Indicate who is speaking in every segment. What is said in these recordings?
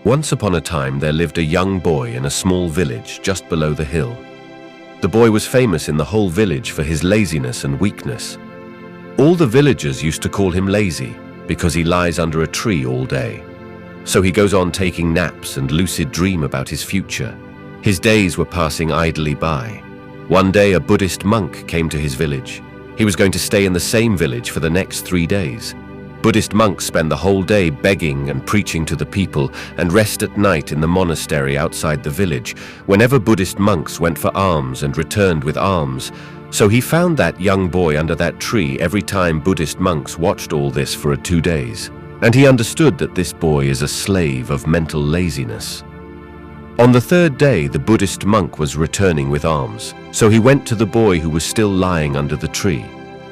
Speaker 1: Once upon a time, there lived a young boy in a small village just below the hill. The boy was famous in the whole village for his laziness and weakness. All the villagers used to call him lazy because he lies under a tree all day. So he goes on taking naps and lucid dream about his future. His days were passing idly by. One day, a Buddhist monk came to his village. He was going to stay in the same village for the next 3 days. Buddhist monks spend the whole day begging and preaching to the people and rest at night in the monastery outside the village whenever Buddhist monks went for alms and returned with alms. So he found that young boy under that tree every time Buddhist monks watched all this for 2 days. And he understood that this boy is a slave of mental laziness. On the 3rd day, the Buddhist monk was returning with alms, so he went to the boy who was still lying under the tree.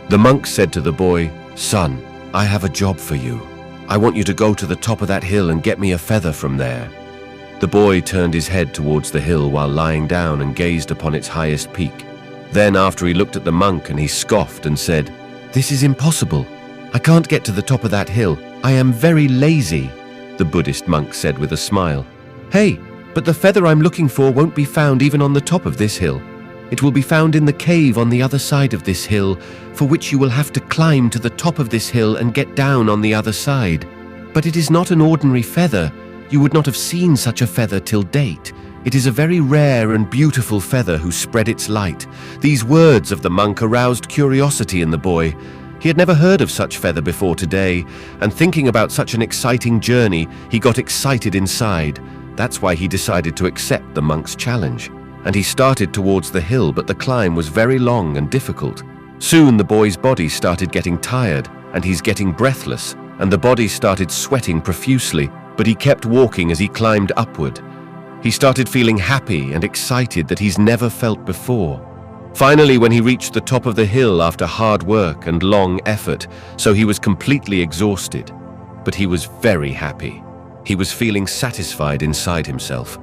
Speaker 1: The monk said to the boy, "Son, I have a job for you. I want you to go to the top of that hill and get me a feather from there." The boy turned his head towards the hill while lying down and gazed upon its highest peak. Then after he looked at the monk and he scoffed and said, "This is impossible. I can't get to the top of that hill. I am very lazy." The Buddhist monk said with a smile, "Hey, but the feather I'm looking for won't be found even on the top of this hill. It will be found in the cave on the other side of this hill, for which you will have to climb to the top of this hill and get down on the other side. But it is not an ordinary feather. You would not have seen such a feather till date. It is a very rare and beautiful feather who spread its light." These words of the monk aroused curiosity in the boy. He had never heard of such feather before today, and thinking about such an exciting journey, he got excited inside. That's why he decided to accept the monk's challenge. And he started towards the hill, but the climb was very long and difficult. Soon the boy's body started getting tired, and he's getting breathless, and the body started sweating profusely, but he kept walking as he climbed upward. He started feeling happy and excited that he's never felt before. Finally, when he reached the top of the hill after hard work and long effort, so he was completely exhausted, but he was very happy. He was feeling satisfied inside himself.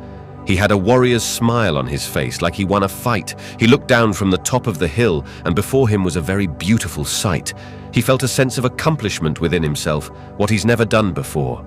Speaker 1: He had a warrior's smile on his face, like he won a fight. He looked down from the top of the hill, and before him was a very beautiful sight. He felt a sense of accomplishment within himself, what he's never done before.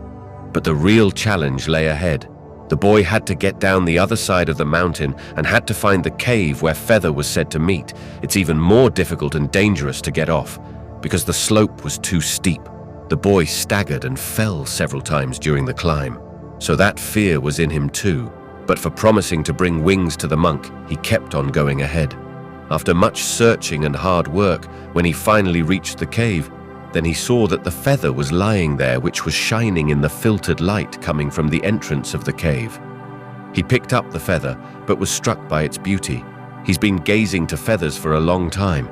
Speaker 1: But the real challenge lay ahead. The boy had to get down the other side of the mountain and had to find the cave where Feather was said to meet. It's even more difficult and dangerous to get off, because the slope was too steep. The boy staggered and fell several times during the climb. So that fear was in him too. But for promising to bring wings to the monk, he kept on going ahead. After much searching and hard work, when he finally reached the cave, then he saw that the feather was lying there, which was shining in the filtered light coming from the entrance of the cave. He picked up the feather, but was struck by its beauty. He's been gazing to feathers for a long time,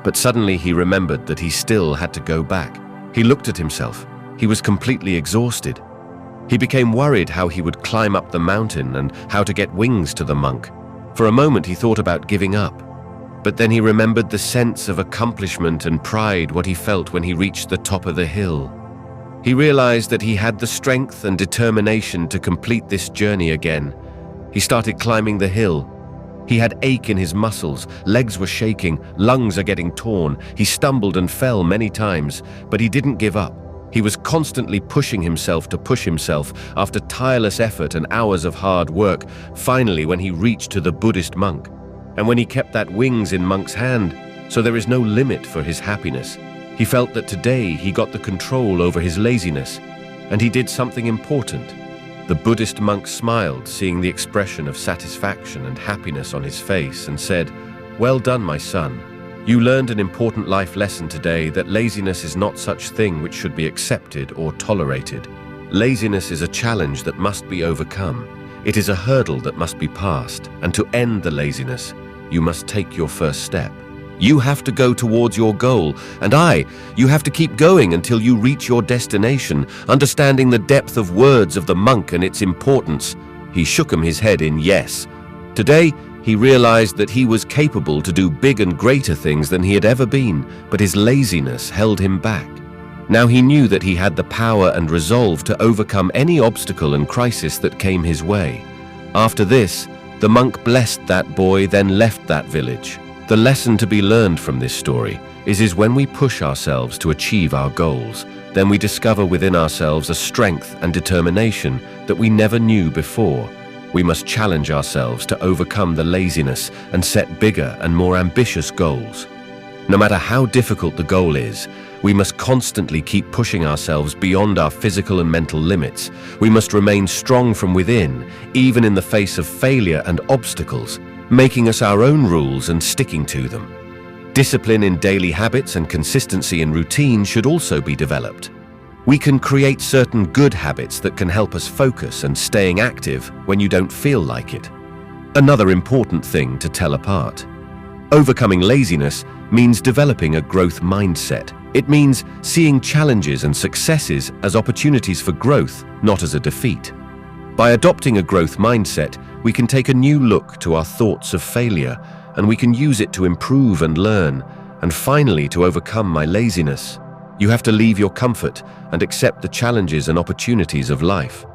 Speaker 1: but suddenly he remembered that he still had to go back. He looked at himself. He was completely exhausted. He became worried how he would climb up the mountain and how to get wings to the monk. For a moment he thought about giving up, but then he remembered the sense of accomplishment and pride what he felt when he reached the top of the hill. He realized that he had the strength and determination to complete this journey again. He started climbing the hill. He had ache in his muscles, legs were shaking, lungs are getting torn. He stumbled and fell many times, but he didn't give up. He was constantly pushing himself to push himself after tireless effort and hours of hard work, finally when he reached to the Buddhist monk. And when he kept that wings in monk's hand, so there is no limit for his happiness. He felt that today he got the control over his laziness, and he did something important. The Buddhist monk smiled, seeing the expression of satisfaction and happiness on his face, and said, "Well done, my son. You learned an important life lesson today, that laziness is not such thing which should be accepted or tolerated. Laziness is a challenge that must be overcome. It is a hurdle that must be passed, and to end the laziness, you must take your first step. You have to go towards your goal, and you have to keep going until you reach your destination, understanding the depth of words of the monk and its importance." He shook his head in yes. Today, he realized that he was capable to do big and greater things than he had ever been, but his laziness held him back. Now he knew that he had the power and resolve to overcome any obstacle and crisis that came his way. After this, the monk blessed that boy, then left that village. The lesson to be learned from this story is when we push ourselves to achieve our goals, then we discover within ourselves a strength and determination that we never knew before. We must challenge ourselves to overcome the laziness and set bigger and more ambitious goals. No matter how difficult the goal is, we must constantly keep pushing ourselves beyond our physical and mental limits. We must remain strong from within, even in the face of failure and obstacles, making us our own rules and sticking to them. Discipline in daily habits and consistency in routine should also be developed. We can create certain good habits that can help us focus and staying active when you don't feel like it. Another important thing to tell apart. Overcoming laziness means developing a growth mindset. It means seeing challenges and successes as opportunities for growth, not as a defeat. By adopting a growth mindset, we can take a new look to our thoughts of failure, and we can use it to improve and learn, and finally to overcome my laziness. You have to leave your comfort and accept the challenges and opportunities of life.